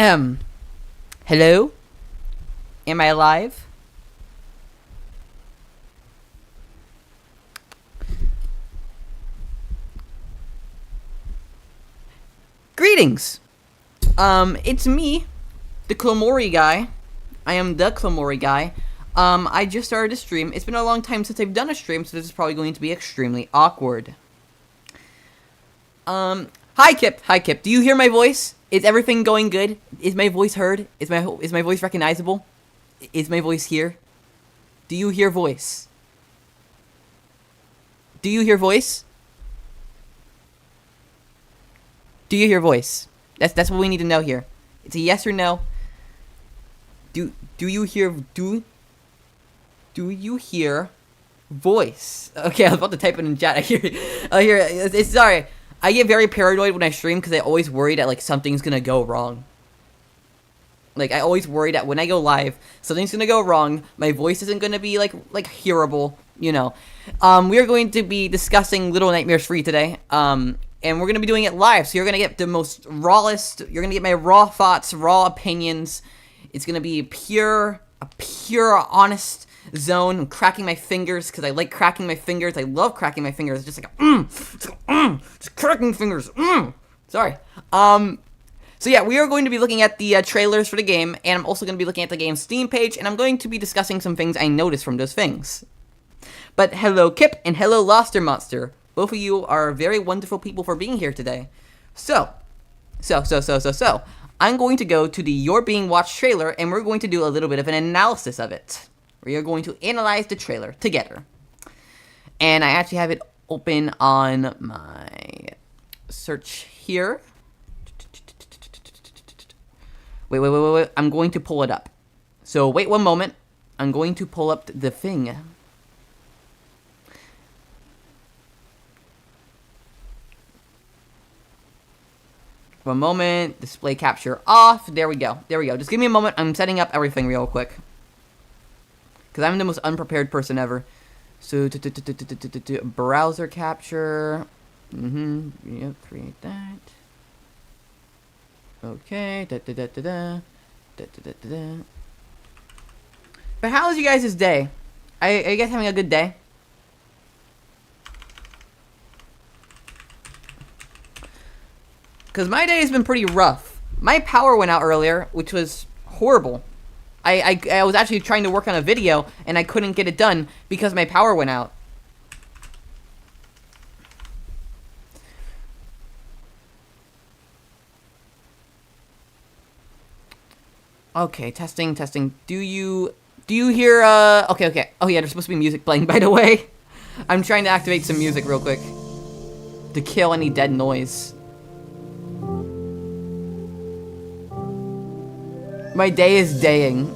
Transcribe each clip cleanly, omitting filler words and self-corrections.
Hello? Am I alive? Greetings! It's me, the Clamori guy. I am the Clamori guy. I just started a stream. It's been a long time since I've done a stream, so this is probably going to be extremely awkward. Hi Kip. Hi Kip. Do you hear my voice? Is everything going good? Is my voice heard? Is my voice recognizable? Is my voice here? Do you hear voice? Do you hear voice? Do you hear voice? That's what we need to know here. It's a yes or no. Do you hear do you hear voice? Okay, I was about to type it in chat. I hear it's sorry. I get very paranoid when I stream because I always worry that like something's gonna go wrong. Like I always worry that when I go live, something's gonna go wrong. My voice isn't gonna be like hearable, you know. We are going to be discussing Little Nightmares Free today. And we're gonna be doing it live, so you're gonna get the most rawest. You're gonna get my raw thoughts, raw opinions. It's gonna be a pure, honest zone. I'm cracking my fingers because I like cracking my fingers. I love cracking my fingers. It's just like just cracking fingers. Sorry. So yeah, we are going to be looking at the trailers for the game, and I'm also going to be looking at the game's Steam page, and I'm going to be discussing some things I noticed from those things. But hello, Kip, and hello, Loster Monster. Both of you are very wonderful people for being here today. So, I'm going to go to the You're Being Watched trailer, and we're going to do a little bit of an analysis of it. We are going to analyze the trailer together. And I actually have it open on my search here. Wait. I'm going to pull it up. So, wait one moment. I'm going to pull up the thing. One moment, display capture off. There we go. Just give me a moment. I'm setting up everything real quick. Because I'm the most unprepared person ever. So, browser capture. Yep, create that. Okay. But how is you guys' day? Are you guys having a good day? Because my day has been pretty rough. My power went out earlier, which was horrible. I was actually trying to work on a video, and I couldn't get it done because my power went out. Okay, testing. Do you hear, okay. Oh yeah, there's supposed to be music playing, by the way. I'm trying to activate some music real quick to kill any dead noise. My day is daying.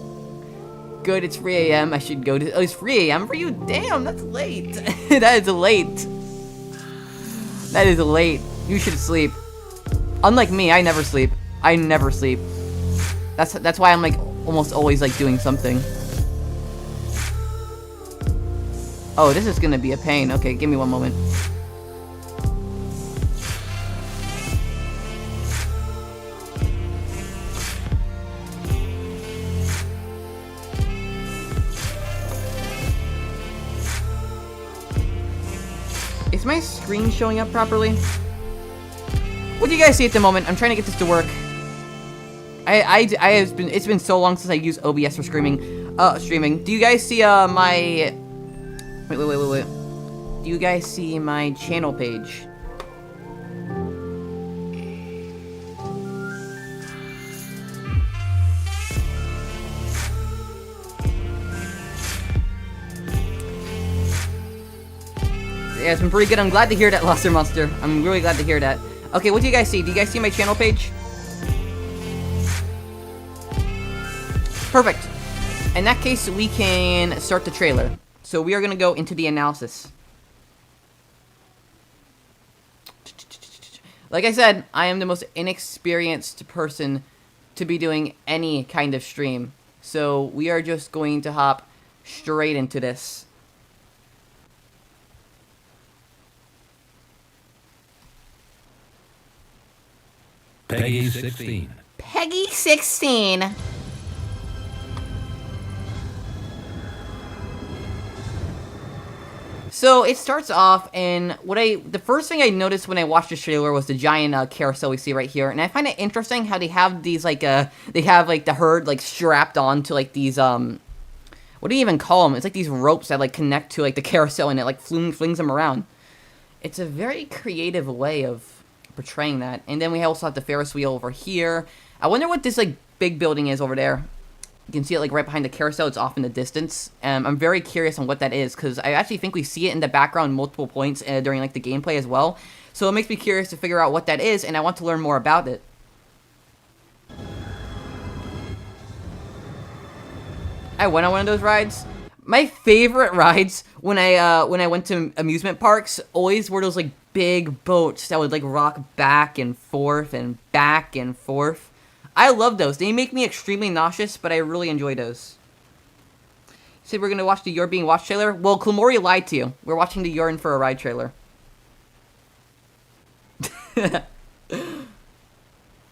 Good, it's 3 a.m. I should go to... Oh, it's 3 a.m. for you? Damn, that's late. That is late. You should sleep. Unlike me, I never sleep. That's why I'm, like, almost always, like, doing something. Oh, this is gonna be a pain. Okay, give me one moment. Is my screen showing up properly? What do you guys see at the moment? I'm trying to get this to work. It's been so long since I used OBS for streaming. Do you guys see my wait. Do you guys see my channel page? Yeah, it's been pretty good. I'm glad to hear that, Loster Monster. I'm really glad to hear that. Okay, what do you guys see? Do you guys see my channel page? Perfect. In that case, we can start the trailer. So we are going to go into the analysis. Like I said, I am the most inexperienced person to be doing any kind of stream. So we are just going to hop straight into this. Peggy 16. Peggy 16. So it starts off, and the first thing I noticed when I watched the trailer was the giant carousel we see right here, and I find it interesting how they have these they have like the herd like strapped on to like these what do you even call them? It's like these ropes that like connect to like the carousel, and it like flings them around. It's a very creative way of portraying that. And then we also have the Ferris wheel over here. I wonder what this like big building is over there. You can see it like right behind the carousel. It's off in the distance. I'm very curious on what that is, because I actually think we see it in the background multiple points during like the gameplay as well. So it makes me curious to figure out what that is, and I want to learn more about it. I went on one of those rides. My favorite rides when I went to amusement parks always were those like big boats that would like rock back and forth and back and forth. I love those. They make me extremely nauseous, but I really enjoy those. You said we're gonna watch the You're Being Watched trailer? Well, Klamori lied to you. We're watching the You're In For A Ride trailer.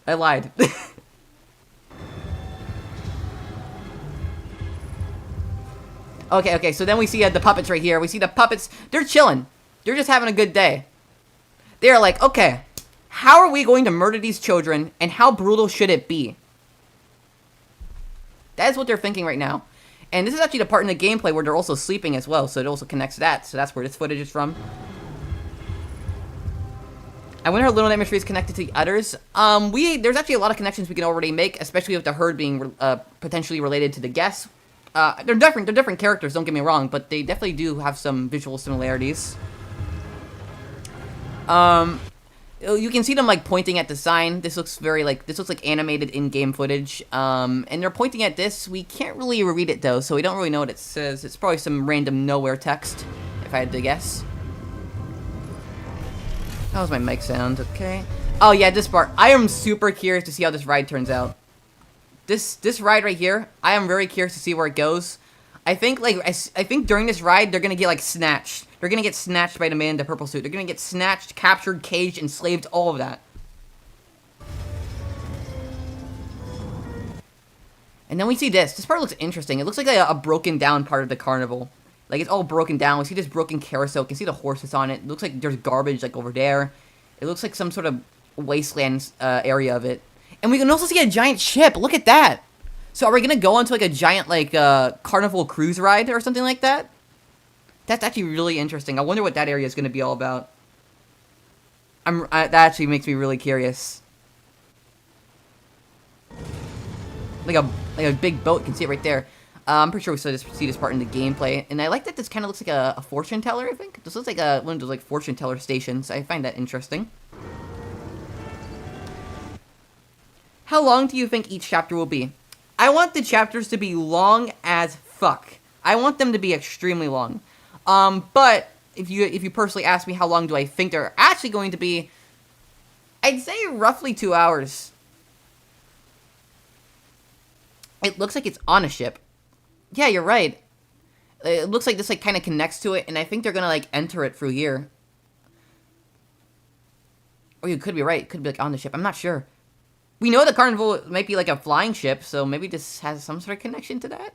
I lied. Okay, so then we see the puppets right here. We see the puppets. They're chilling. They're just having a good day. They're like, okay, how are we going to murder these children, and how brutal should it be? That is what they're thinking right now. And this is actually the part in the gameplay where they're also sleeping as well, so it also connects to that. So that's where this footage is from. I wonder how Little Nightmares 3 is connected to the others. There's actually a lot of connections we can already make, especially with the herd being potentially related to the guests. They're different characters, don't get me wrong, but they definitely do have some visual similarities. You can see them like pointing at the sign. This looks like animated in-game footage. And they're pointing at this. We can't really read it though, so we don't really know what it says. It's probably some random nowhere text, if I had to guess. That was my mic sound, okay. Oh yeah, this part. I am super curious to see how this ride turns out. This ride right here, I am very curious to see where it goes. I think during this ride, they're gonna get like snatched. They're gonna get snatched by the man in the purple suit. They're gonna get snatched, captured, caged, enslaved, all of that. And then we see this. This part looks interesting. It looks like a broken down part of the carnival. Like it's all broken down. We see this broken carousel. You can see the horses on it. It looks like there's garbage like over there. It looks like some sort of wasteland area of it. And we can also see a giant ship. Look at that. So are we gonna go onto like a giant like carnival cruise ride or something like that? That's actually really interesting. I wonder what that area is gonna be all about. That actually makes me really curious. Like a big boat. You can see it right there. I'm pretty sure we see this part in the gameplay, and I like that this kind of looks like a fortune teller. I think this looks like one of those like fortune teller stations. I find that interesting. How long do you think each chapter will be? I want the chapters to be long as fuck. I want them to be extremely long. But if you personally ask me how long do I think they're actually going to be, I'd say roughly 2 hours. It looks like it's on a ship. Yeah, you're right. It looks like this like kind of connects to it, and I think they're gonna like enter it through here. Or you could be right. It could be like on the ship. I'm not sure. We know the carnival might be like a flying ship, so maybe this has some sort of connection to that.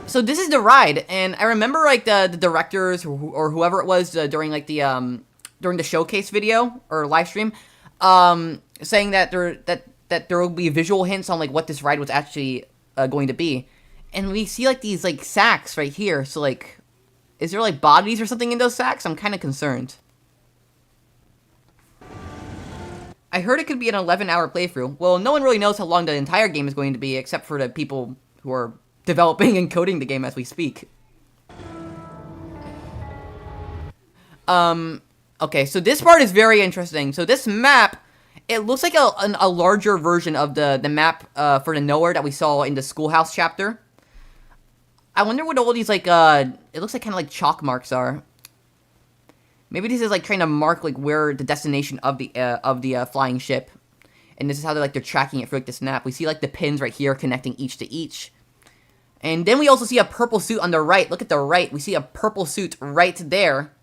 So this is the ride, and I remember like the directors or whoever it was during like the showcase video or live stream, saying that there will be visual hints on like what this ride was actually going to be, and we see like these like sacks right here. So like, is there like bodies or something in those sacks? I'm kind of concerned. I heard it could be an 11-hour playthrough. Well, no one really knows how long the entire game is going to be, except for the people who are developing and coding the game as we speak. Okay, so this part is very interesting. So this map, it looks like a larger version of the map for the Nowhere that we saw in the Schoolhouse chapter. I wonder what all these, like, it looks like kind of like chalk marks are. Maybe this is like trying to mark like where the destination of the flying ship, and this is how they're tracking it for like this map. We see like the pins right here connecting each to each, and then we also see a purple suit on the right. Look at the right. We see a purple suit right there.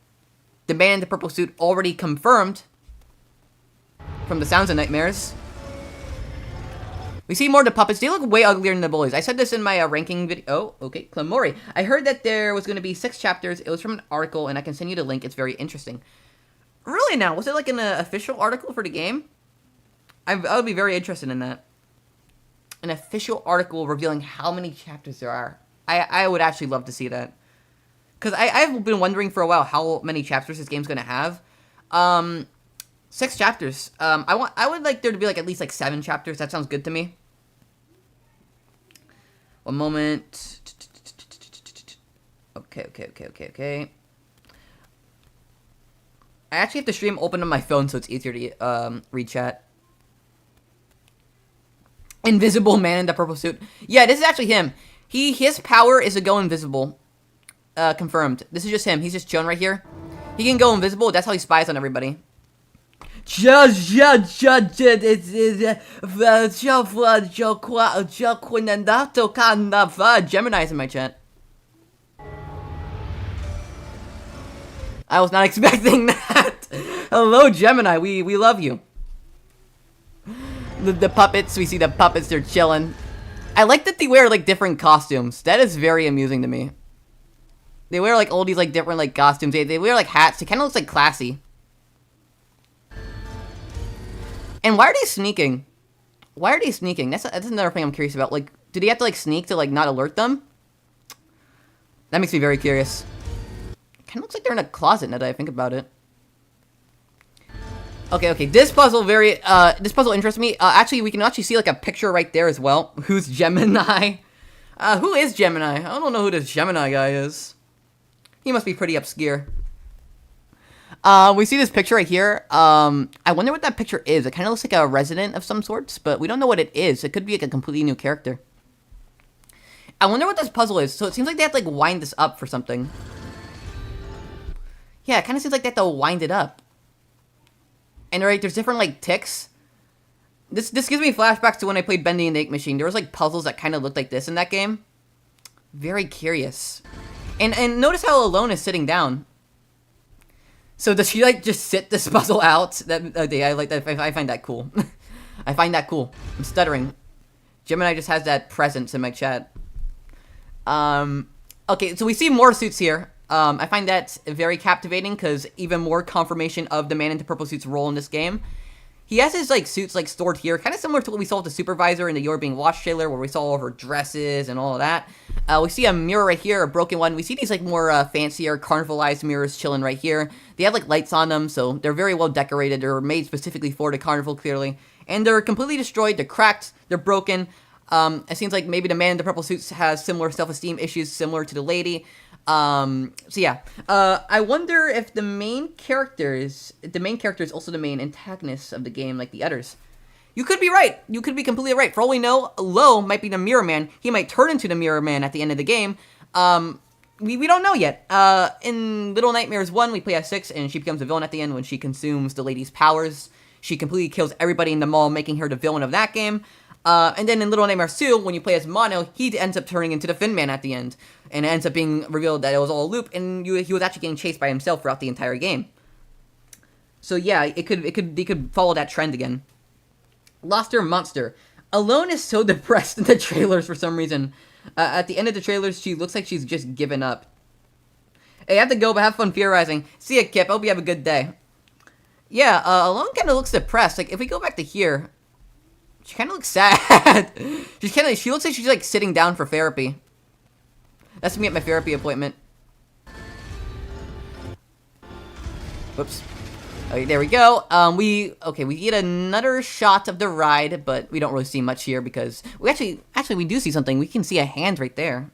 The man in the purple suit already confirmed from the sounds of Nightmares. We see more of the puppets. They look way uglier than the bullies. I said this in my ranking video. Oh, okay. Clamori. I heard that there was going to be 6 chapters. It was from an article, and I can send you the link. It's very interesting. Really now? Was it like an official article for the game? I would be very interested in that. An official article revealing how many chapters there are. I would actually love to see that. Because I've been wondering for a while how many chapters this game's going to have. 6 chapters. I would like there to be like at least like 7 chapters. That sounds good to me. One moment. Okay. I actually have to stream open on my phone so it's easier to read chat. Invisible man in the purple suit. Yeah, this is actually him. His power is to go invisible. Confirmed. This is just him. He's just chilling right here. He can go invisible. That's how he spies on everybody. Gemini is in my chat. I was not expecting that. Hello, Gemini. We love you. The puppets. We see the puppets. They're chilling. I like that they wear like different costumes. That is very amusing to me. They wear like all these like different like costumes. They wear like hats. It kind of looks like classy. And why are they sneaking? Why are they sneaking? That's another thing I'm curious about. Like, do they have to like sneak to like not alert them? That makes me very curious. It kind of looks like they're in a closet now that I think about it. Okay. This puzzle interests me. Actually, we can actually see like a picture right there as well. Who's Gemini? Who is Gemini? I don't know who this Gemini guy is. He must be pretty obscure. We see this picture right here. I wonder what that picture is. It kind of looks like a resident of some sorts, but we don't know what it is. It could be like a completely new character. I wonder what this puzzle is. So it seems like they have to like wind this up for something. Yeah, it kind of seems like they have to wind it up. And right, there's different like ticks. This gives me flashbacks to when I played Bendy and the Ink Machine. There was like puzzles that kind of looked like this in that game. Very curious. And notice how Alone is sitting down. So does she like just sit this puzzle out? I like that. I find that cool. I find that cool. I'm stuttering. Gemini just has that presence in my chat. Okay, so we see more suits here. I find that very captivating because even more confirmation of the man in the purple suit's role in this game. He has his like suits like stored here, kind of similar to what we saw with the supervisor in the You're Being Watched trailer, where we saw all of her dresses and all of that. We see a mirror right here, a broken one. We see these like more fancier carnivalized mirrors chilling right here. They have like lights on them, so they're very well decorated. They're made specifically for the carnival, clearly, and they're completely destroyed. They're cracked. They're broken. It seems like maybe the man in the purple suits has similar self-esteem issues, similar to the lady. So yeah, I wonder if the main character is also the main antagonist of the game, like the others. You could be right. You could be completely right. For all we know, Lo might be the Mirror Man. He might turn into the Mirror Man at the end of the game. We don't know yet. In Little Nightmares 1, we play as 6, and she becomes a villain at the end when she consumes the lady's powers. She completely kills everybody in the mall, making her the villain of that game. And then in Little Nightmares 2, when you play as Mono, he ends up turning into the Fin Man at the end. And it ends up being revealed that it was all a loop, and he was actually getting chased by himself throughout the entire game. So yeah, they could follow that trend again. Lost Her Monster. Alone is so depressed in the trailers for some reason. At the end of the trailers, she looks like she's just given up. Hey, I have to go, but have fun theorizing. See ya, Kip. Hope you have a good day. Yeah, Alone kind of looks depressed. Like, if we go back to here, she kind of looks sad. She looks like she's, like, sitting down for therapy. That's me at my therapy appointment. Whoops. Okay, there we go. We get another shot of the ride, but we don't really see much here because we actually do see something. We can see a hand right there.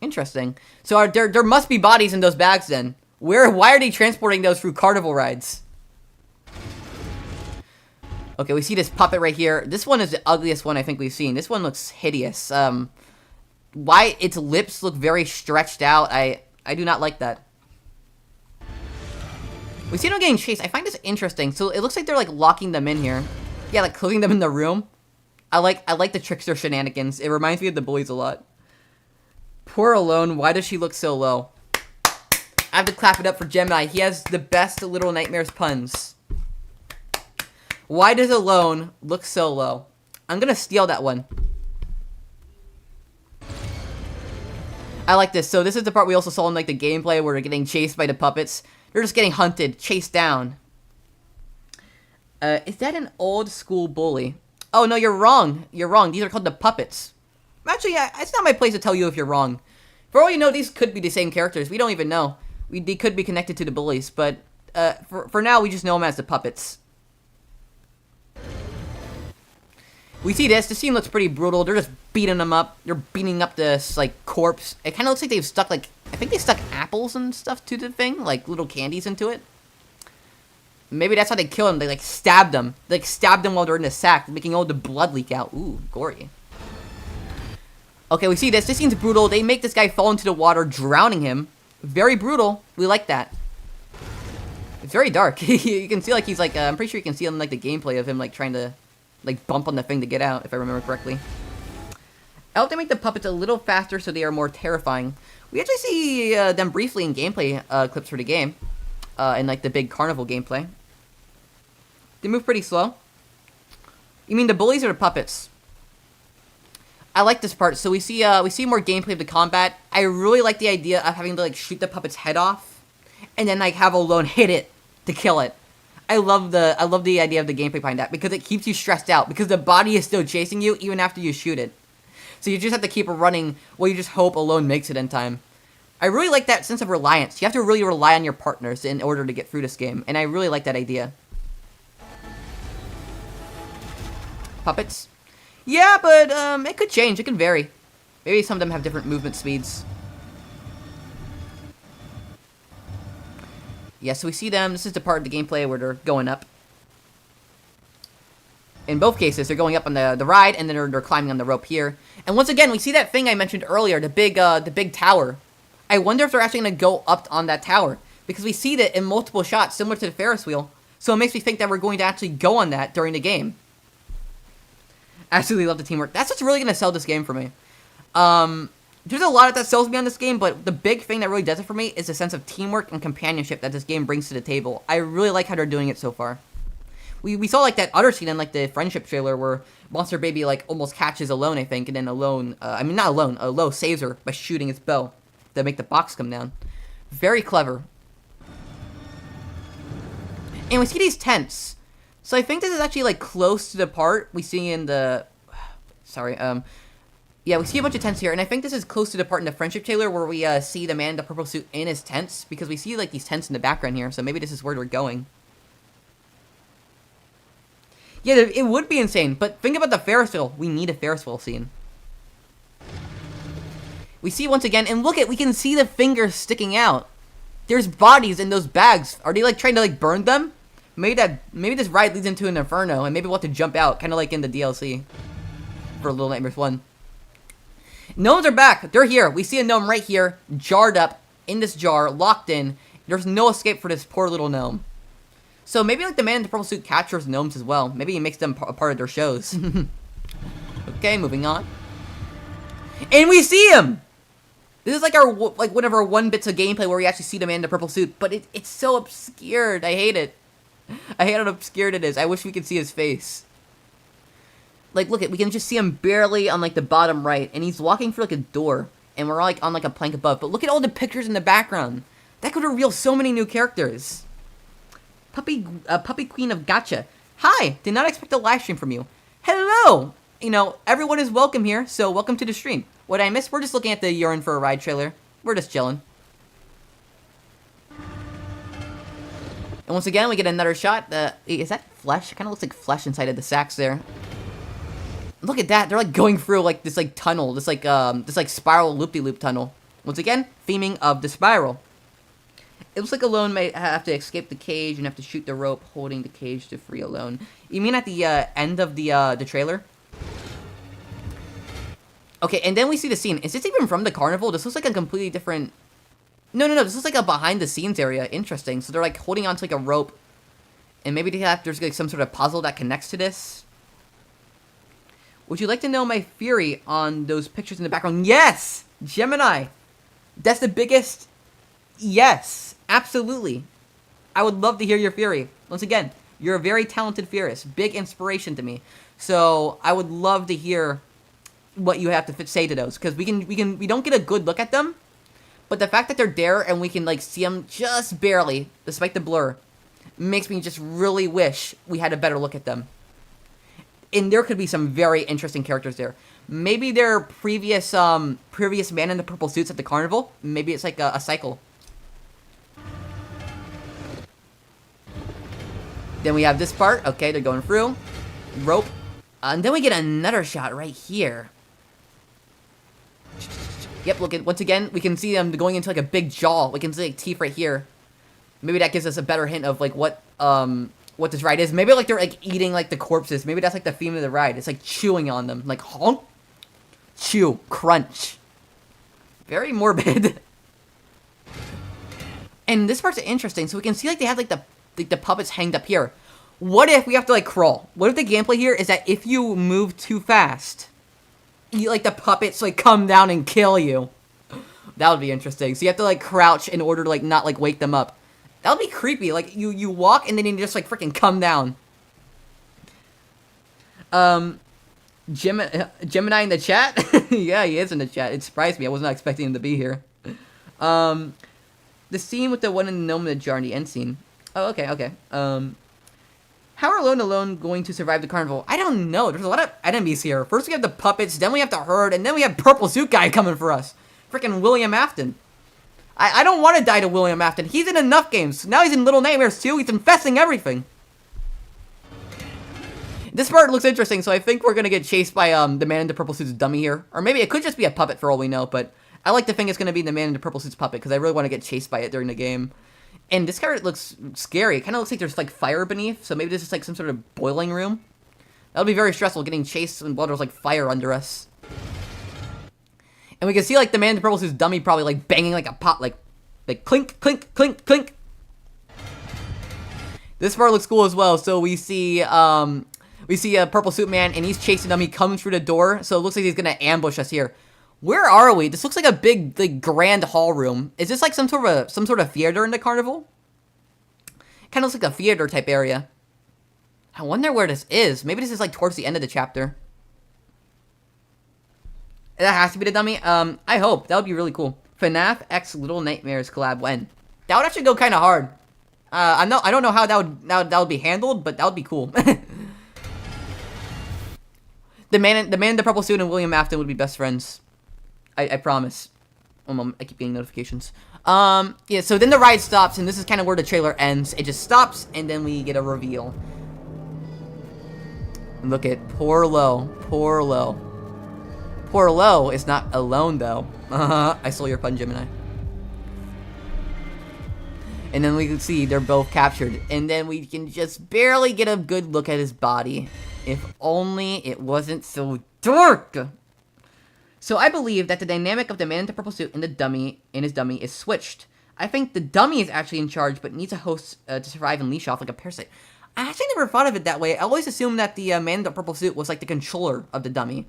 Interesting. So there must be bodies in those bags then. Why are they transporting those through carnival rides? Okay, we see this puppet right here. This one is the ugliest one I think we've seen. This one looks hideous. Why its lips look very stretched out. I do not like that. We see them getting chased. I find this interesting. So it looks like they're like locking them in here. Yeah, like closing them in the room. I like the trickster shenanigans. It reminds me of the bullies a lot. Poor Alone. Why does she look so low? I have to clap it up for Gemini. He has the best Little Nightmares puns. Why does Alone look so low? I'm gonna steal that one. I like this. So this is the part we also saw in like the gameplay where they're getting chased by the puppets. They're just getting hunted, chased down. Is that an old school bully? Oh, no, you're wrong. You're wrong. These are called the puppets. Actually, it's not my place to tell you if you're wrong. For all you know, these could be the same characters. We don't even know. They could be connected to the bullies, but for now, we just know them as the puppets. We see this. This scene looks pretty brutal. They're just beating them up. They're beating up this, like, corpse. It kind of looks like they've stuck, like, I think they stuck apples and stuff to the thing, like little candies into it. Maybe that's how they kill them. They, like, stabbed them. They, like, stabbed them while they're in the sack, making all the blood leak out. Ooh, gory. Okay, we see this. This scene's brutal. They make this guy fall into the water, drowning him. Very brutal. We like that. It's very dark. You can see, like, he's, like, I'm pretty sure you can see on, like, the gameplay of him, like, trying to, like, bump on the thing to get out, if I remember correctly. I hope they make the puppets a little faster so they are more terrifying. We actually see them briefly in gameplay clips for the game. In, like, the big carnival gameplay. They move pretty slow. You mean the bullies or the puppets? I like this part. So we see more gameplay of the combat. I really like the idea of having to, like, shoot the puppet's head off, and then, like, have Alone hit it to kill it. I love the idea of the gameplay behind that, because it keeps you stressed out, because the body is still chasing you even after you shoot it. So you just have to keep it running while you just hope Alone makes it in time. I really like that sense of reliance. You have to really rely on your partners in order to get through this game, and I really like that idea. Puppets? Yeah, but it could change. It could vary. Maybe some of them have different movement speeds. Yeah, so we see them. This is the part of the gameplay where they're going up. In both cases, they're going up on the ride, and then they're climbing on the rope here. And once again, we see that thing I mentioned earlier, the big tower. I wonder if they're actually going to go up on that tower, because we see that in multiple shots, similar to the Ferris wheel. So it makes me think that we're going to actually go on that during the game. Absolutely love the teamwork. That's what's really going to sell this game for me. There's a lot that sells me on this game, but the big thing that really does it for me is the sense of teamwork and companionship that this game brings to the table. I really like how they're doing it so far. We saw, like, that other scene in, like, the friendship trailer where Monster Baby, like, almost catches Alone, I think, and then Alone, not Alone, Alone saves her by shooting his bow to make the box come down. Very clever. And we see these tents. So I think this is actually, like, close to the part we see in the... Sorry, yeah, we see a bunch of tents here, and I think this is close to the part in the friendship trailer where we see the man in the purple suit in his tents, because we see, like, these tents in the background here, so maybe this is where we're going. Yeah, it would be insane, but think about the Ferris wheel. We need a Ferris wheel scene. We see once again, and look we can see the fingers sticking out. There's bodies in those bags. Are they, like, trying to, like, burn them? Maybe this ride leads into an inferno, and maybe we'll have to jump out, kind of like in the DLC for Little Nightmares 1. Gnomes are back. They're here. We see a gnome right here, jarred up in this jar, locked in. There's no escape for this poor little gnome. So maybe, like, the man in the purple suit captures gnomes as well. Maybe he makes them a part of their shows. Okay, moving on. And we see him! This is like one of our 1 bits of gameplay where we actually see the man in the purple suit, but it's so obscured. I hate it. I hate how obscured it is. I wish we could see his face. Like, look, we can just see him barely on, like, the bottom right, and he's walking through, like, a door, and we're, like, on, like, a plank above. But look at all the pictures in the background. That could reveal so many new characters. Puppy Queen of Gotcha. Hi, did not expect a live stream from you. Hello! You know, everyone is welcome here, so welcome to the stream. What I missed? We're just looking at the Urine for a Ride trailer. We're just chilling. And once again, we get another shot. Is that flesh? It kind of looks like flesh inside of the sacks there. Look at that. They're, like, going through, like, this, like, tunnel. This spiral loop-de-loop tunnel. Once again, theming of the spiral. It looks like Alone may have to escape the cage and have to shoot the rope holding the cage to free Alone. You mean at the end of the trailer? Okay, and then we see the scene. Is this even from the carnival? This looks like a completely different... No. This looks like a behind-the-scenes area. Interesting. So they're, like, holding onto, like, a rope. And maybe there's, like, some sort of puzzle that connects to this. Would you like to know my theory on those pictures in the background? Yes! Gemini! That's the biggest... Yes! Absolutely. I would love to hear your theory. Once again, you're a very talented theorist. Big inspiration to me. So I would love to hear what you have to say to those, because we don't get a good look at them, but the fact that they're there and we can like see them just barely, despite the blur, makes me just really wish we had a better look at them. And there could be some very interesting characters there. Maybe they're previous man in the purple suits at the carnival. Maybe it's like a cycle. Then we have this part. Okay, they're going through. Rope. And then we get another shot right here. Yep, look at, once again, we can see them going into like a big jaw. We can see like teeth right here. Maybe that gives us a better hint of like what this ride is. Maybe like they're like eating like the corpses. Maybe that's like the theme of the ride. It's like chewing on them. Like honk, chew, crunch. Very morbid. And this part's interesting. So we can see like they have like the puppets hanged up here. What if we have to like crawl? What if the gameplay here is that if you move too fast, you like the puppets like come down and kill you? That would be interesting. So you have to like crouch in order to like not like wake them up. That would be creepy. Like you walk and then you just like freaking come down. Gemini in the chat? Yeah, he is in the chat. It surprised me. I was not expecting him to be here. The scene with the one in the gnome in the jar in the end scene. Oh, okay. How are Alone going to survive the carnival? I don't know. There's a lot of enemies here. First we have the puppets, then we have the herd, and then we have Purple Suit Guy coming for us. Freaking William Afton. I don't want to die to William Afton. He's in enough games. Now he's in Little Nightmares too. He's infesting everything. This part looks interesting, so I think we're going to get chased by the man in the purple suit's dummy here. Or maybe it could just be a puppet for all we know, but I like to think it's going to be the man in the purple suit's puppet, because I really want to get chased by it during the game. And this card looks scary. It kind of looks like there's like fire beneath, so maybe this is like some sort of boiling room. That would be very stressful, getting chased while there's like fire under us. And we can see like the man in the purple suit's dummy probably like banging like a pot, like clink, clink, clink, clink. This part looks cool as well. So we see a purple suit man and he's chasing them. He comes through the door, so it looks like he's gonna ambush us here. Where are we? This looks like a big, like, grand hall room. Is this like some sort of theater in the carnival? Kind of looks like a theater type area. I wonder where this is. Maybe this is like towards the end of the chapter. That has to be the dummy. I hope. That would be really cool. FNAF X Little Nightmares collab when? That would actually go kind of hard. I don't know how that would be handled, but that would be cool. The man in the purple suit and William Afton would be best friends. I promise. One moment, I keep getting notifications. Yeah, so then the ride stops, and this is kind of where the trailer ends. It just stops, and then we get a reveal. Look at poor Lo. Poor Lo. Poor Lo is not alone, though. I stole your pun, Gemini. And then we can see they're both captured. And then we can just barely get a good look at his body. If only it wasn't so dark. So I believe that the dynamic of the man in the purple suit and his dummy is switched. I think the dummy is actually in charge, but needs a host to survive and leash off like a parasite. I actually never thought of it that way. I always assumed that the man in the purple suit was like the controller of the dummy.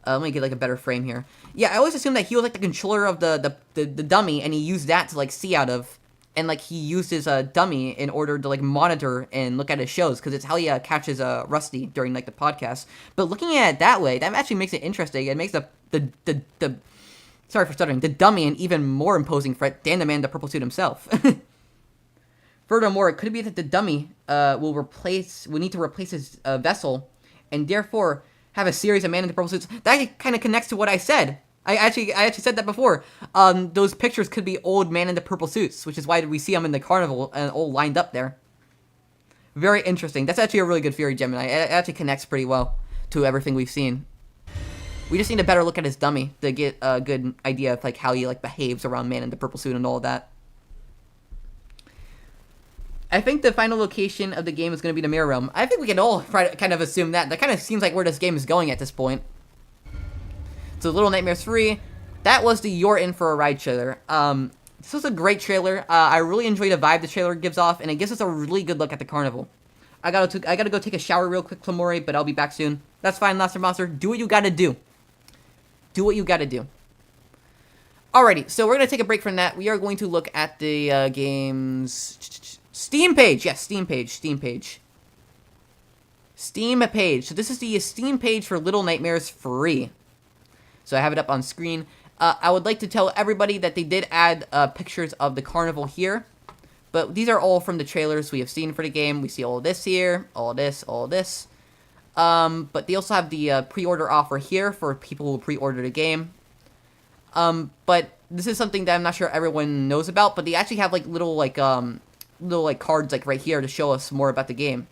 Let me get like a better frame here. Yeah, I always assumed that he was like the controller of the dummy, and he used that to like see out of. And like he used his dummy in order to like monitor and look at his shows, because it's how he catches Rusty during like the podcast. But looking at it that way, that actually makes it interesting. It makes the sorry for stuttering, the dummy an even more imposing threat than the man in the purple suit himself. Furthermore, it could be that the dummy will need to replace his vessel, and therefore have a series of man in the purple suits. That kind of connects to what I said. I actually said that before. Those pictures could be old man in the purple suits, which is why we see them in the carnival and all lined up there. Very interesting. That's actually a really good theory, Gemini. It actually connects pretty well to everything we've seen. We just need a better look at his dummy to get a good idea of like how he like behaves around man in the purple suit and all of that. I think the final location of the game is going to be the Mirror Realm. I think we can all kind of assume that. That kind of seems like where this game is going at this point. So Little Nightmares 3, that was the You're In For A Ride trailer. This was a great trailer. I really enjoyed the vibe the trailer gives off, and it gives us a really good look at the carnival. I gotta go take a shower real quick, Clamori, but I'll be back soon. That's fine, Laster Monster. Do what you gotta do. Do what you gotta do. Alrighty, so we're gonna take a break from that. We are going to look at the game's Steam page. Yes, Steam page. Steam page. So this is the Steam page for Little Nightmares free. So I have it up on screen. I would like to tell everybody that they did add pictures of the carnival here. But these are all from the trailers we have seen for the game. We see all this here, all this, all this. But they also have the pre-order offer here for people who pre-order the game. But this is something that I'm not sure everyone knows about. But they actually have like little cards like right here to show us more about the game.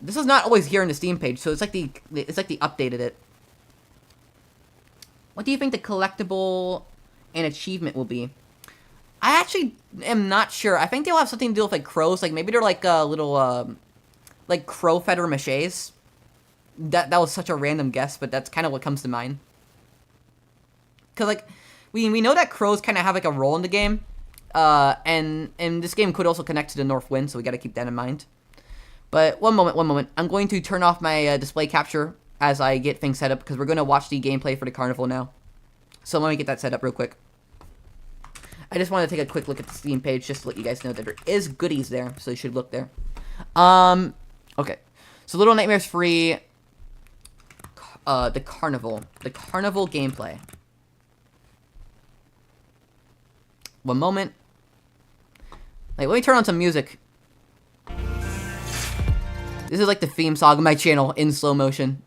This is not always here in the Steam page, so it's like they updated it. What do you think the collectible and achievement will be? I actually am not sure. I think they'll have something to do with like crows. Like maybe they're like little like crow feather maches. That was such a random guess, but that's kind of what comes to mind. Cause like we know that crows kind of have like a role in the game, and this game could also connect to the North Wind, so we got to keep that in mind. But one moment. I'm going to turn off my display capture as I get things set up, because we're going to watch the gameplay for the carnival now. So let me get that set up real quick. I just want to take a quick look at the Steam page just to let you guys know that there is goodies there, so you should look there. Okay. So Little Nightmares free, the carnival gameplay. One moment. Like, let me turn on some music. This is like the theme song of my channel in slow motion.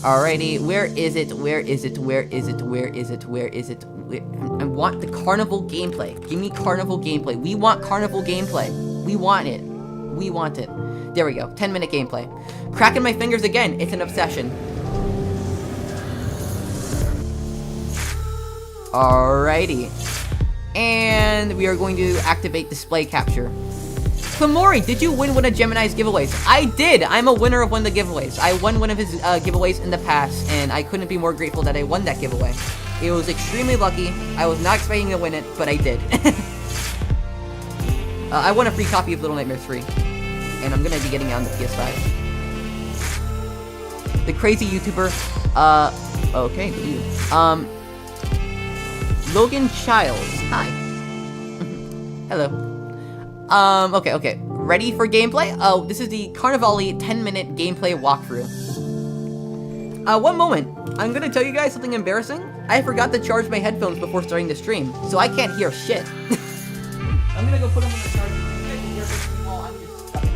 Alrighty, where is it? I want the carnival gameplay. Give me carnival gameplay. We want carnival gameplay. We want it. There we go. 10-minute gameplay. Cracking my fingers again. It's an obsession. Alrighty. And we are going to activate display capture. Kamori, did you win one of Gemini's giveaways? I did! I'm a winner of one of the giveaways. I won one of his giveaways in the past, and I couldn't be more grateful that I won that giveaway. It was extremely lucky. I was not expecting to win it, but I did. I won a free copy of Little Nightmares 3, and I'm gonna be getting it on the PS5. The crazy YouTuber, okay, Logan Childs, hi. Hello. Okay. Ready for gameplay? Oh, this is the Carnivali 10-minute gameplay walkthrough. One moment. I'm gonna tell you guys something embarrassing. I forgot to charge my headphones before starting the stream, so I can't hear shit. I'm gonna go put them on the charger. You guys can hear everything while I'm just stuck in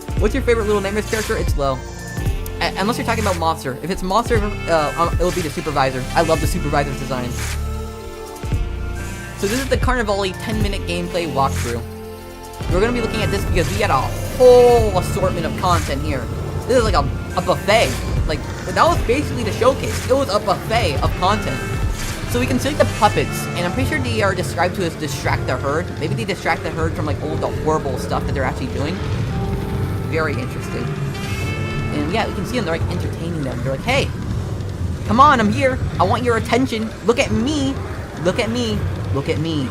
couch. What's your favorite Little Nightmares character? It's Lo. Unless you're talking about Monster. If it's Monster, it'll be the Supervisor. I love the Supervisor's design. So this is the Carnivali 10-minute gameplay walkthrough. We're going to be looking at this because we got a whole assortment of content here. This is like a buffet. Like, that was basically the showcase. It was a buffet of content. So we can see the puppets, and I'm pretty sure they are described to as distract the herd. Maybe they distract the herd from like all the horrible stuff that they're actually doing. Very interesting. And yeah, we can see them, they're like entertaining them. They're like, hey, come on, I'm here. I want your attention. Look at me. Look at me. Look at me.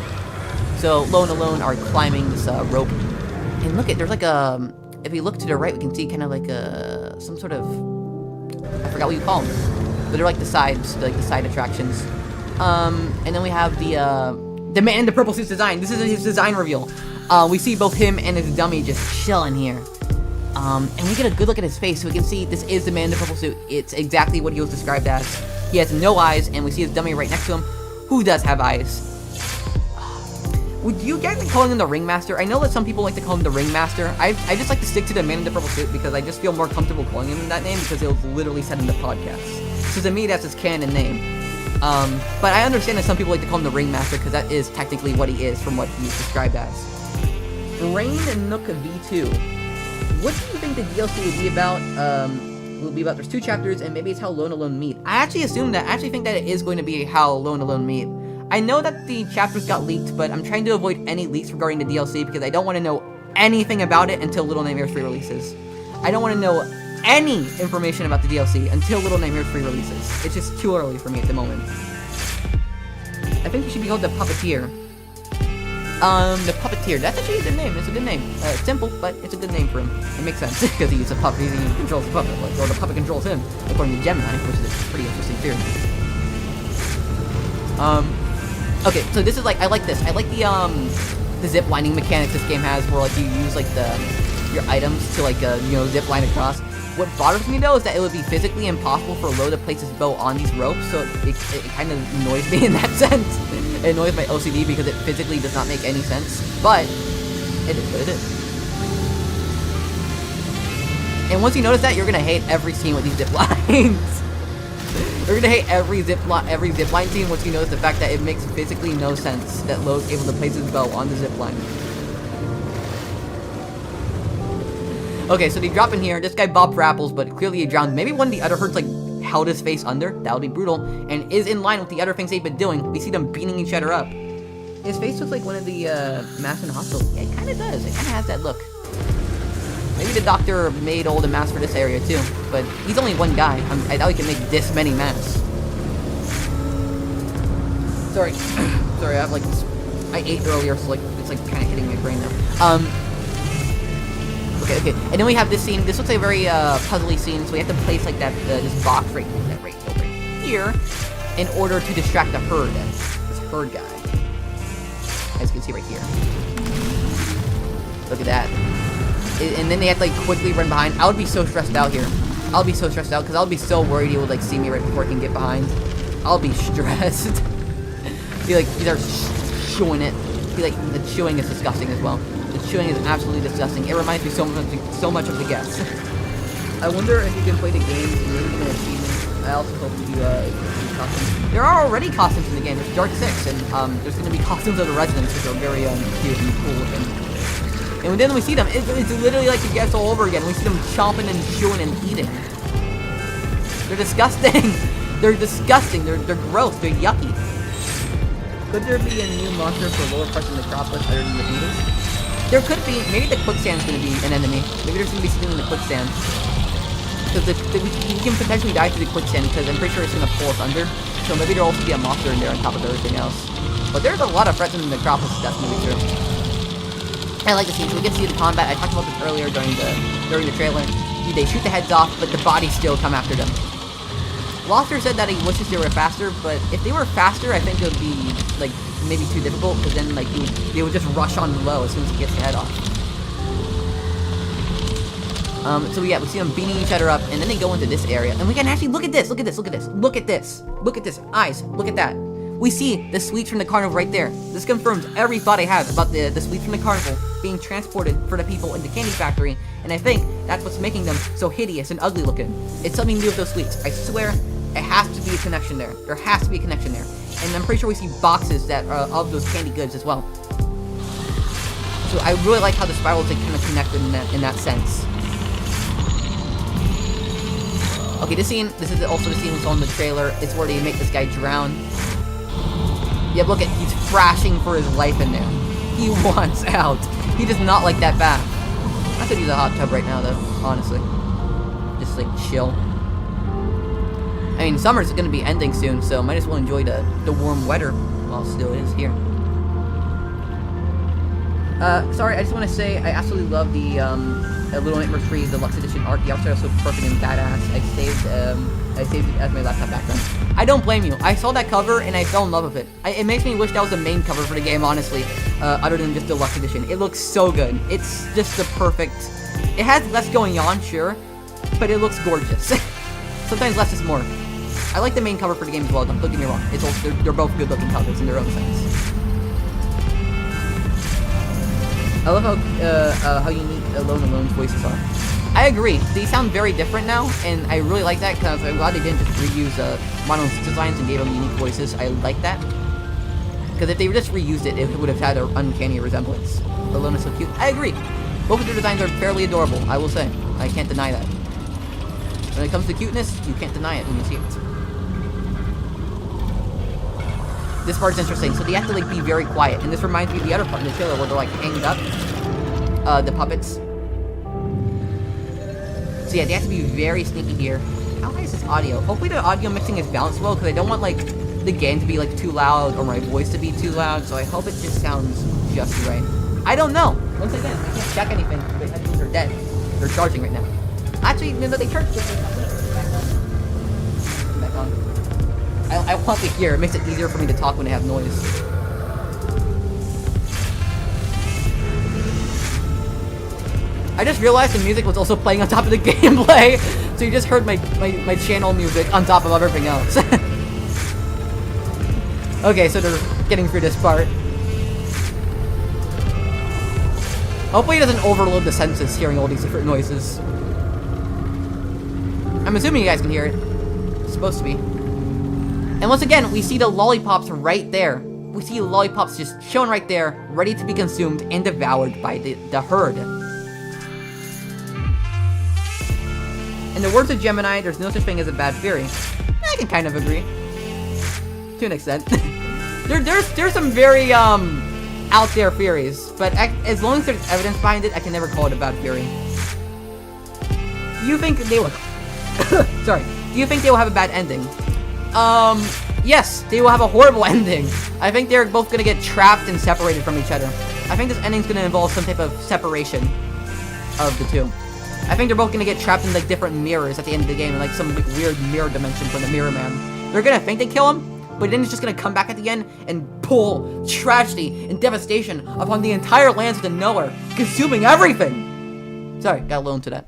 So Lo and Alone are climbing this rope. And look at, there's like a, if we look to the right, we can see kind of like some sort of, I forgot what you call them. But they're like the sides, like the side attractions. And then we have the man in the purple suit's design. This is his design reveal. We see both him and his dummy just chilling here. And we get a good look at his face, so we can see this is the man in the purple suit. It's exactly what he was described as. He has no eyes, and we see his dummy right next to him, who does have eyes. Would you guys like calling him the Ringmaster? I know that some people like to call him the Ringmaster. I just like to stick to the man in the purple suit because I just feel more comfortable calling him that name because it was literally said in the podcast. So to me, that's his canon name. But I understand that some people like to call him the Ringmaster because that is technically what he is from what he's described as. Rain and Nook V2. What do you think the DLC will be about? There's 2 chapters, and maybe it's how Lo and Alone meet. I actually think that it is going to be how Lo and Alone meet. I know that the chapters got leaked, but I'm trying to avoid any leaks regarding the DLC because I don't want to know anything about it until Little Nightmares 3 releases. I don't want to know any information about the DLC until Little Nightmares 3 releases. It's just too early for me at the moment. I think he should be called the Puppeteer. The Puppeteer. That's actually a good name. It's a good name. It's simple, but it's a good name for him. It makes sense because he's a puppet. He controls the puppet, or the puppet controls him, according to Gemini, which is a pretty interesting theory. Okay, so this is like, I like this. I like the zip lining mechanics this game has, where like you use like your items to like you know, zip line across. What bothers me though is that it would be physically impossible for Lo to place his bow on these ropes, so it kind of annoys me in that sense. It annoys my OCD because it physically does not make any sense, but it is what it is. And once you notice that, you're gonna hate every scene with these zip lines. You're gonna hate every zip line scene once you notice the fact that it makes physically no sense that Lo's able to place his bow on the zip line. Okay, so they drop in here. This guy bobbed for apples, but clearly he drowned. Maybe one of the other herds like held his face under. That would be brutal, and is in line with the other things they've been doing. We see them beating each other up. His face looks like one of the masks in the hospital. Yeah, it kind of does. It kind of has that look. Maybe the doctor made all the masks for this area too, but he's only one guy. I doubt he can make this many masks. Sorry, sorry. I have like I ate earlier, so like it's like kind of hitting my brain now. Okay. And then we have this scene. This looks like a very puzzly scene. So we have to place like that this box right over here in order to distract the herd. This herd guy, as you can see right here. Look at that. And then they have to like quickly run behind. I would be so stressed out here. I'll be so stressed out because I'll be so worried he would like see me right before I can get behind. I'll be stressed. Be like, these are chewing it. Be like, the chewing is disgusting as well. The chewing is absolutely disgusting. It reminds me so much of the guest. I wonder if you can play the game and really get an achievement. I also hope you do costumes. There are already costumes in the game. There's Dark 6, and there's going to be costumes of the residents, which are very cute and cool looking. And then we see them, it's literally like the guests all over again. We see them chomping and chewing and eating. They're disgusting. They're disgusting. They're gross. They're yucky. Could there be a new monster for lower parts of the Necropolis other than the beetles? There could be. Maybe the quicksand's going to be an enemy. Maybe there's going to be something in the quicksand. Because we can potentially die through the quicksand because I'm pretty sure it's going to pull us under. So maybe there'll also be a monster in there on top of everything else. But there's a lot of threats in the Necropolis. That's going to be true. I like the scene, so we get to see the combat. I talked about this earlier during the trailer. They shoot the heads off, but the bodies still come after them. Loster said that he wishes they were faster, but if they were faster, I think it would be, like, maybe too difficult, because then, like, they would just rush on Lo as soon as he gets the head off. So yeah, we see them beating each other up, and then they go into this area, and we can actually look at this, look at this, look at this, look at this, look at this, eyes, look at that. We see the sweets from the carnival right there. This confirms every thought I have about the sweets from the carnival being transported for the people in the candy factory, and I think that's what's making them so hideous and ugly looking. It's something to do with those sweets. I swear, it has to be a connection there. There has to be a connection there. And I'm pretty sure we see boxes that are of those candy goods as well. So I really like how the spirals are kind of connected in that sense. Okay, this is also the scene we saw in the trailer. It's where they make this guy drown. Yeah, look at, he's thrashing for his life in there. He wants out. He does not like that bath. I could use a hot tub right now, though, honestly. Just, like, chill. I mean, summer's gonna be ending soon, so might as well enjoy the warm weather while it still is here. Sorry, I just want to say, I absolutely love the, Little Nightmare 3 Deluxe Edition art. The art style is so perfect and badass. I saved it as my laptop background. I don't blame you. I saw that cover and I fell in love with it. It makes me wish that was the main cover for the game, honestly, other than just Deluxe Edition. It looks so good. It's just the perfect... It has less going on, sure, but it looks gorgeous. Sometimes less is more. I like the main cover for the game as well, don't get me wrong. It's also, they're both good-looking covers in their own sense. I love how unique Alone's voices are. I agree. They sound very different now, and I really like that because I'm glad they didn't just reuse Mono's designs and gave them unique voices. I like that. Because if they just reused it, it would have had an uncanny resemblance. Alone is so cute. I agree. Both of their designs are fairly adorable, I will say. I can't deny that. When it comes to cuteness, you can't deny it when you see it. This part's interesting, so they have to like be very quiet, and this reminds me of the other part in the trailer where they're like hanging up the puppets. So yeah, they have to be very sneaky here. How high is this audio? Hopefully the audio mixing is balanced well, because I don't want like the game to be like too loud or my voice to be too loud, so I hope it just sounds just right. I don't know. Once again, I can't check anything. The headphones are dead. They're charging right now. Actually, no, they charge. Back on. I want to hear. It makes it easier for me to talk when I have noise. I just realized the music was also playing on top of the gameplay, so you just heard my channel music on top of everything else. Okay, so they're getting through this part. Hopefully it doesn't overload the senses hearing all these different noises. I'm assuming you guys can hear it. It's supposed to be. And once again, we see the lollipops right there. We see the lollipops just shown right there, ready to be consumed and devoured by the herd. In the words of Gemini, there's no such thing as a bad theory. I can kind of agree. To an extent. there's some very, out there theories, but as long as there's evidence behind it, I can never call it a bad theory. Do you think they will... Sorry. Do you think they will have a bad ending? Yes, they will have a horrible ending. I think they're both gonna get trapped and separated from each other. I think this ending's gonna involve some type of separation of the two. I think they're both gonna get trapped in like different mirrors at the end of the game, in like some like, weird mirror dimension from the Mirror Man. They're gonna think they kill him, but then it's just gonna come back at the end and pull tragedy and devastation upon the entire lands of the Nowhere, consuming everything! Sorry, got a little into that.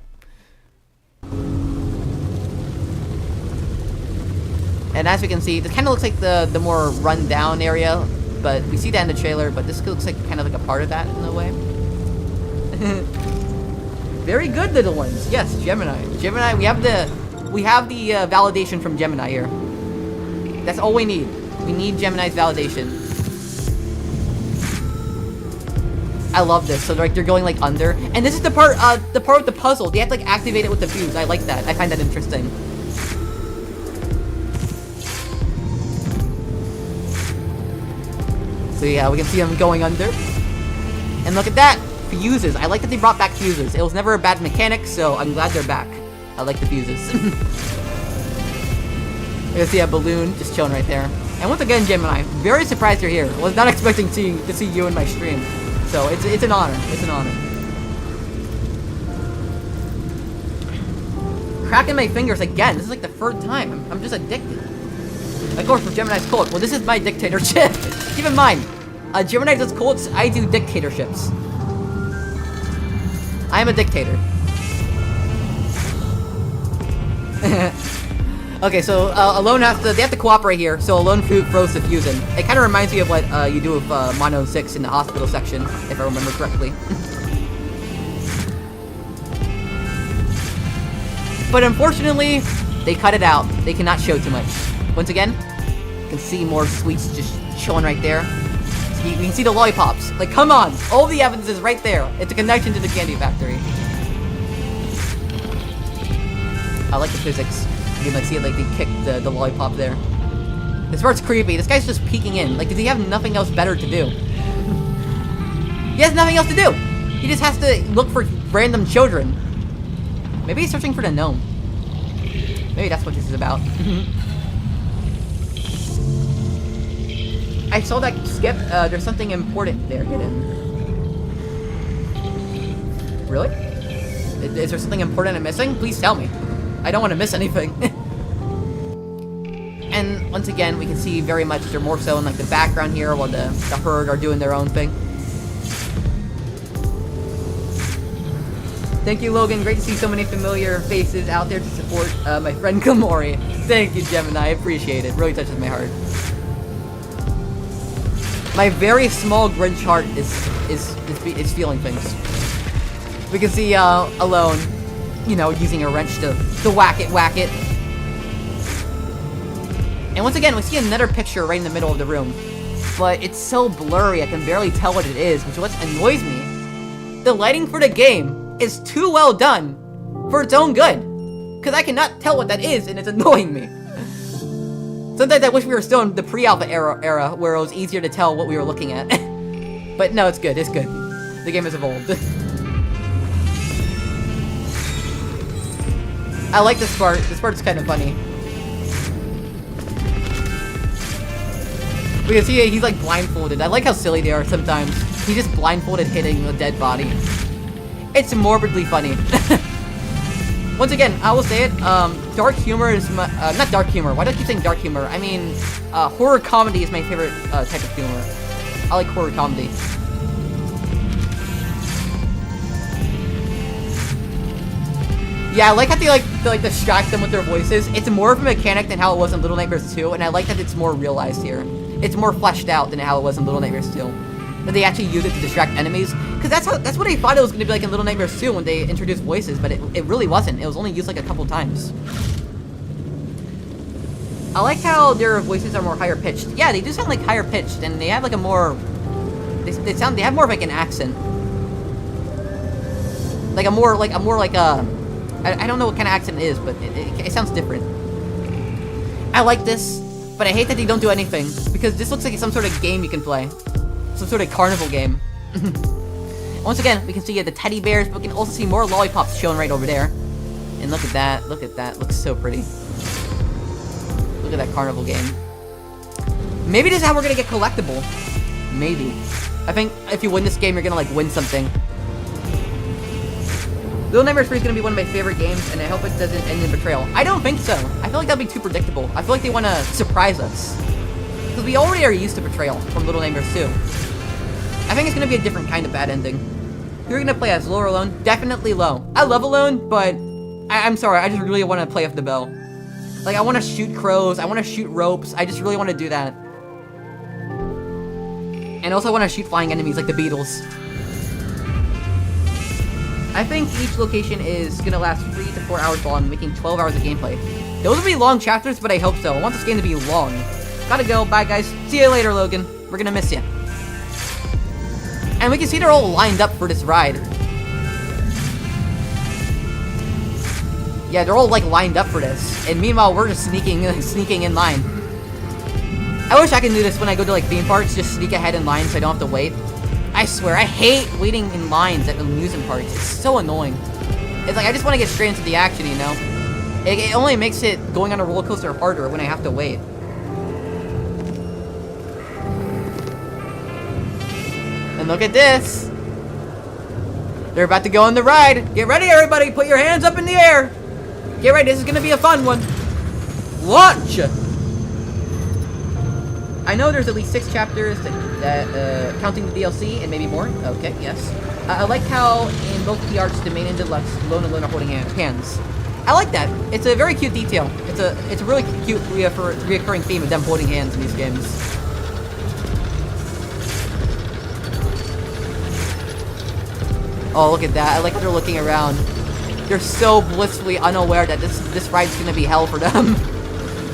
And as we can see, this kind of looks like the more run-down area, but we see that in the trailer, but this looks like kind of like a part of that in a way. Very good, little ones. Yes, Gemini. Gemini, we have the validation from Gemini here. That's all we need. We need Gemini's validation. I love this. So like they're going like under, and this is the part with the puzzle. They have to like activate it with the fuse. I like that. I find that interesting. So yeah, we can see them going under. And look at that! Fuses. I like that they brought back fuses. It was never a bad mechanic, so I'm glad they're back. I like the fuses. You can see a balloon just chilling right there. And once again, Gemini, very surprised you're here. Was not expecting to see you in my stream. So it's an honor. It's an honor. Cracking my fingers again. This is like the third time. I'm just addicted. Of course, for Gemini's cult. Well, this is my dictatorship. Keep in mind, Gemini does cults, I do dictatorships. I am a dictator. Okay, so Alone they have to cooperate here, so Alone throws the fuse in. It kind of reminds me of what you do with Mono 6 in the hospital section, if I remember correctly. But unfortunately, they cut it out. They cannot show too much. Once again, you can see more sweets just chilling right there. So you can see the lollipops. Like, come on! All the evidence is right there. It's a connection to the candy factory. I like the physics. You can like see it like they kick the lollipop there. This part's creepy. This guy's just peeking in. Like, does he have nothing else better to do? He has nothing else to do! He just has to look for random children. Maybe he's searching for the gnome. Maybe that's what this is about. I saw that skip. There's something important there hidden. Really? Is there something important I'm missing? Please tell me. I don't want to miss anything. And once again, we can see very much they're more so in like the background here while the herd are doing their own thing. Thank you, Logan. Great to see so many familiar faces out there to support my friend Kamori. Thank you, Gemini. I appreciate it. Really touches my heart. My very small Grinch heart is feeling things. We can see Alone, you know, using a wrench to whack it. And once again, we see another picture right in the middle of the room. But it's so blurry, I can barely tell what it is, which is what annoys me. The lighting for the game is too well done for its own good. Because I cannot tell what that is, and it's annoying me. Sometimes I wish we were still in the pre-alpha era where it was easier to tell what we were looking at. But no, it's good, it's good. The game has evolved. I like this part. This part's kind of funny. We can see he's like blindfolded. I like how silly they are sometimes. He's just blindfolded hitting a dead body. It's morbidly funny. Once again, I will say it, dark humor is my, not dark humor, why do I keep saying dark humor? I mean, horror comedy is my favorite type of humor. I like horror comedy. Yeah, I like how they distract them with their voices. It's more of a mechanic than how it was in Little Nightmares 2, and I like that it's more realized here. It's more fleshed out than how it was in Little Nightmares 2. That they actually use it to distract enemies. Because that's what I thought it was going to be like in Little Nightmares 2 when they introduced voices, but it really wasn't. It was only used like a couple times. I like how their voices are more higher pitched. Yeah, they do sound like higher pitched, and they have like a more... They have more of like an accent. Like a more like I don't know what kind of accent it is, but it sounds different. I like this, but I hate that they don't do anything, because this looks like some sort of game you can play. Some sort of carnival game. Once again, we can see the teddy bears, but we can also see more lollipops showing right over there. And look at that, looks so pretty. Look at that carnival game. Maybe this is how we're gonna get collectible. Maybe. I think if you win this game, you're gonna like win something. Little Nightmares 3 is going to be one of my favorite games, and I hope it doesn't end in betrayal. I don't think so. I feel like that'd be too predictable. I feel like they want to surprise us. Because we already are used to betrayal from Little Nightmares 2. I think it's going to be a different kind of bad ending. You're going to play as low or alone? Definitely low. I love alone, but I'm sorry. I just really want to play with the bow. Like, I want to shoot crows. I want to shoot ropes. I just really want to do that. And also I want to shoot flying enemies like the Beatles. I think each location is gonna last 3 to 4 hours long, making 12 hours of gameplay. Those will be long chapters, but I hope so. I want this game to be long. Gotta go. Bye, guys. See you later, Logan. We're gonna miss you. And we can see they're all lined up for this ride. Yeah, they're all, like, lined up for this. And meanwhile, we're just sneaking in line. I wish I could do this when I go to, like, theme parks. Just sneak ahead in line so I don't have to wait. I swear, I hate waiting in lines at amusement parks. It's so annoying. It's like, I just want to get straight into the action, you know? It only makes it going on a roller coaster harder when I have to wait. And look at this. They're about to go on the ride. Get ready, everybody. Put your hands up in the air. Get ready. This is going to be a fun one. Launch! I know there's at least 6 chapters that counting the DLC and maybe more. Okay, yes. I like how in both the arcs, the main and deluxe, Lone and Lone are holding hands. I like that. It's a very cute detail. It's a really cute reoccurring theme of them holding hands in these games. Oh, look at that. I like how they're looking around. They're so blissfully unaware that this ride's gonna be hell for them.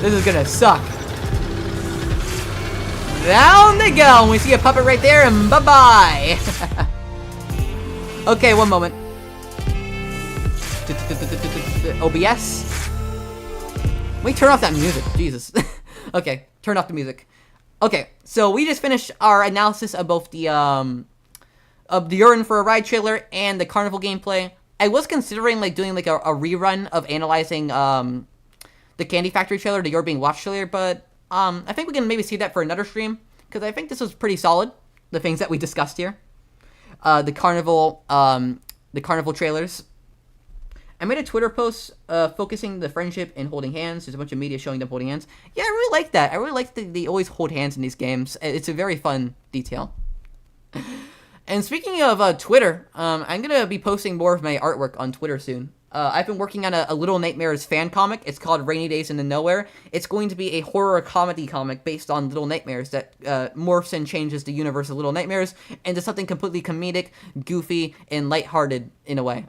This is gonna suck. Down they go, and we see a puppet right there, and bye-bye! Okay, one moment. OBS? Let me turn off that music, Jesus. Okay, turn off the music. Okay, so we just finished our analysis of both the Urine for a Ride trailer and the Carnival gameplay. I was considering, like, doing, like, a rerun of analyzing, the Candy Factory trailer, the You're Being Watched trailer, but I think we can maybe see that for another stream, because I think this was pretty solid, the things that we discussed here. The Carnival trailers. I made a Twitter post focusing the friendship and holding hands. There's a bunch of media showing them holding hands. Yeah, I really like that. I really like that they always hold hands in these games. It's a very fun detail. And speaking of Twitter, I'm going to be posting more of my artwork on Twitter soon. I've been working on a Little Nightmares fan comic. It's called Rainy Days in the Nowhere. It's going to be a horror comedy comic based on Little Nightmares that morphs and changes the universe of Little Nightmares into something completely comedic, goofy, and lighthearted in a way.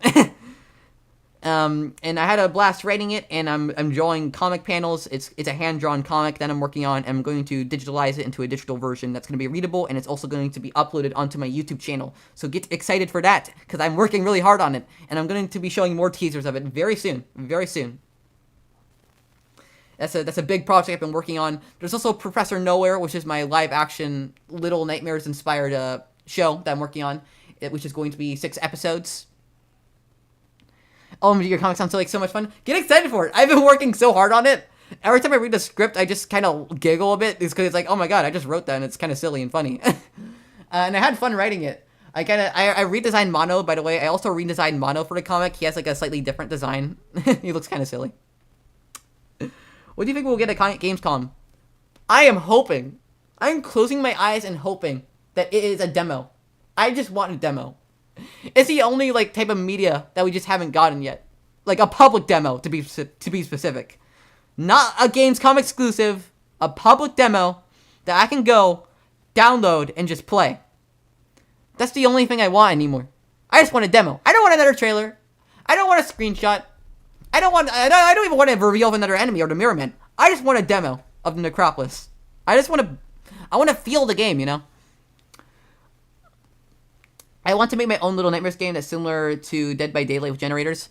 And I had a blast writing it, and I'm drawing comic panels. It's a hand-drawn comic that I'm working on. I'm going to digitalize it into a digital version that's going to be readable, and it's also going to be uploaded onto my YouTube channel. So get excited for that, because I'm working really hard on it, and I'm going to be showing more teasers of it very soon. Very soon. That's a big project I've been working on. There's also Professor Nowhere, which is my live-action Little Nightmares-inspired show that I'm working on, which is going to be 6 episodes. Oh, your comic sounds like so much fun. Get excited for it. I've been working so hard on it. Every time I read the script, I just kind of giggle a bit. It's because it's like, oh my god, I just wrote that, and it's kind of silly and funny. And I had fun writing it. I redesigned Mono, by the way. I also redesigned Mono for the comic. He has like a slightly different design. He looks kind of silly. What do you think we'll get at Gamescom? I am hoping. I'm closing my eyes and hoping that it is a demo. I just want a demo. It's the only, like, type of media that we just haven't gotten yet. Like a public demo, to be specific. Not a Gamescom exclusive. A public demo that I can go, download, and just play. That's the only thing I want anymore. I just want a demo. I don't want another trailer. I don't want a screenshot. I don't even want to reveal another enemy or the Mirror Man. I just want a demo of the Necropolis. I want to feel the game, you know? I want to make my own Little Nightmares game that's similar to Dead by Daylight with generators.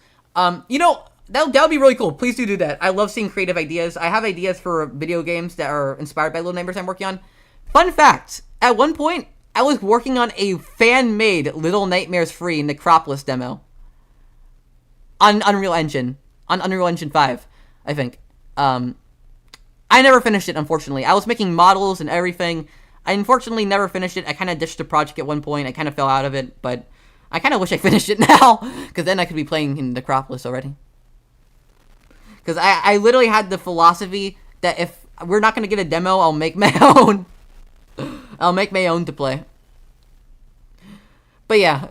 You know, that would be really cool. Please do that. I love seeing creative ideas. I have ideas for video games that are inspired by Little Nightmares I'm working on. Fun fact, at one point, I was working on a fan-made Little Nightmares free Necropolis demo. On Unreal Engine. On Unreal Engine 5, I think. I never finished it, unfortunately. I was making models and everything. I unfortunately never finished it. I kind of ditched the project at one point. I kind of fell out of it, but I kind of wish I finished it now, because then I could be playing in Necropolis already. Because I literally had the philosophy that if we're not going to get a demo, I'll make my own. I'll make my own to play. But yeah,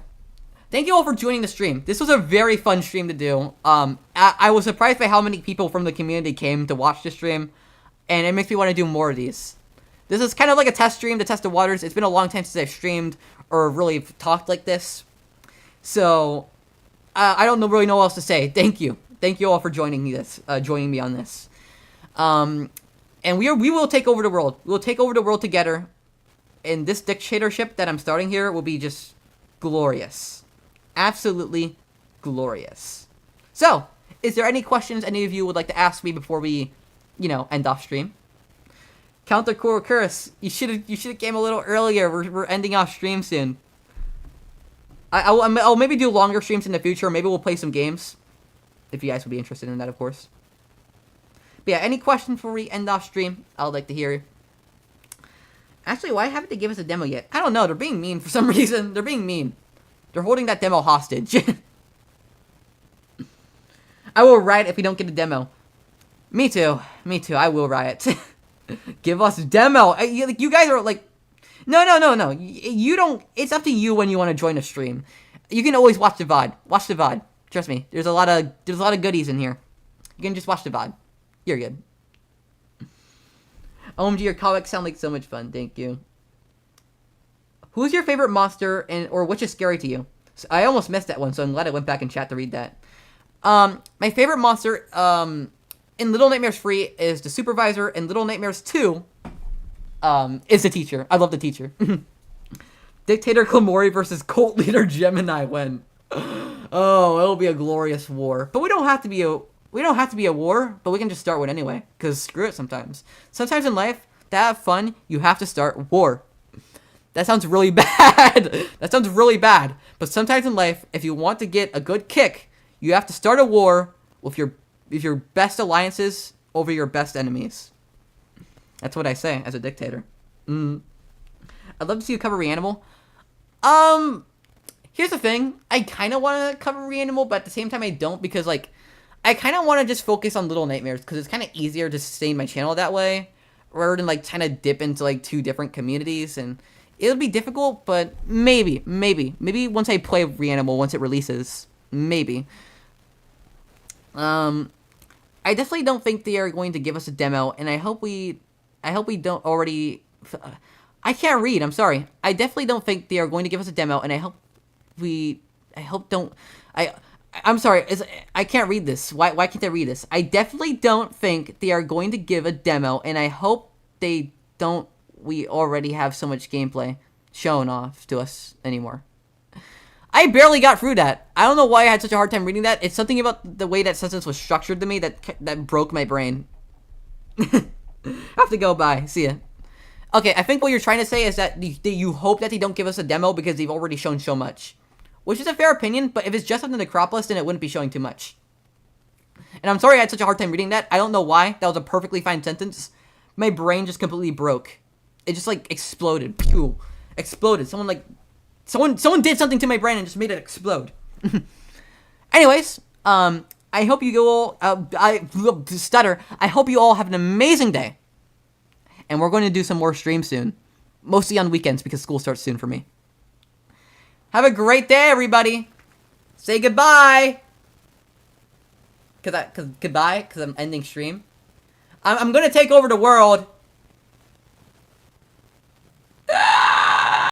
thank you all for joining the stream. This was a very fun stream to do. I was surprised by how many people from the community came to watch the stream, and it makes me want to do more of these. This is kind of like a test stream to test the waters. It's been a long time since I've streamed or really talked like this. So, I don't really know what else to say. Thank you. Thank you all for joining me on this. And we will take over the world. We will take over the world together. And this dictatorship that I'm starting here will be just glorious. Absolutely glorious. So, is there any questions any of you would like to ask me before we, end off stream? Counter Curse, you should have came a little earlier. We're ending off stream soon. I'll maybe do longer streams in the future. Maybe we'll play some games. If you guys would be interested in that, of course. But yeah, any questions before we end off stream? I would like to hear. Actually, why haven't they given us a demo yet? I don't know. They're being mean for some reason. They're being mean. They're holding that demo hostage. I will riot if we don't get a demo. Me too. Me too. I will riot. Give us a demo. You guys are like... No. You don't... It's up to you when you want to join a stream. You can always watch the VOD. Watch the VOD. Trust me. There's a lot of goodies in here. You can just watch the VOD. You're good. OMG, your comics sound like so much fun. Thank you. Who's your favorite monster or which is scary to you? So I almost missed that one, so I'm glad I went back in chat to read that. My favorite monster in Little Nightmares 3 is the Supervisor, and Little Nightmares 2 is the Teacher. I love the Teacher. Dictator Klamori versus Cult Leader Gemini when. Oh, it'll be a glorious war. But we don't have to be a war, but we can just start one anyway. Because screw it sometimes. Sometimes in life, to have fun, you have to start war. That sounds really bad. That sounds really bad. But sometimes in life, if you want to get a good kick, you have to start a war with your best alliances over your best enemies. That's what I say as a dictator. I'd love to see you cover Reanimal. Here's the thing. I kind of want to cover Reanimal, but at the same time I don't, because, I kind of want to just focus on Little Nightmares, because it's kind of easier to sustain my channel that way, rather than, trying to dip into, two different communities, and it'll be difficult, but maybe once I play Reanimal, once it releases, maybe. I definitely don't think they are going to give us a demo, and I hope we don't already... I can't read, I'm sorry. I definitely don't think they are going to give us a demo, and I'm sorry, I can't read this. Why can't I read this? I definitely don't think they are going to give a demo, and I hope they don't... We already have so much gameplay shown off to us anymore. I barely got through that. I don't know why I had such a hard time reading that. It's something about the way that sentence was structured to me that broke my brain. I have to go, bye. See ya. Okay, I think what you're trying to say is that you hope that they don't give us a demo because they've already shown so much. Which is a fair opinion, but if it's just on the Necropolis, then it wouldn't be showing too much. And I'm sorry I had such a hard time reading that. I don't know why. That was a perfectly fine sentence. My brain just completely broke. It just, exploded. Pew. Exploded. Someone did something to my brain and just made it explode. Anyways, I hope you all... I hope you all have an amazing day. And we're going to do some more streams soon. Mostly on weekends because school starts soon for me. Have a great day, everybody. Say goodbye. Cause goodbye, cause I'm ending stream. I'm gonna take over the world.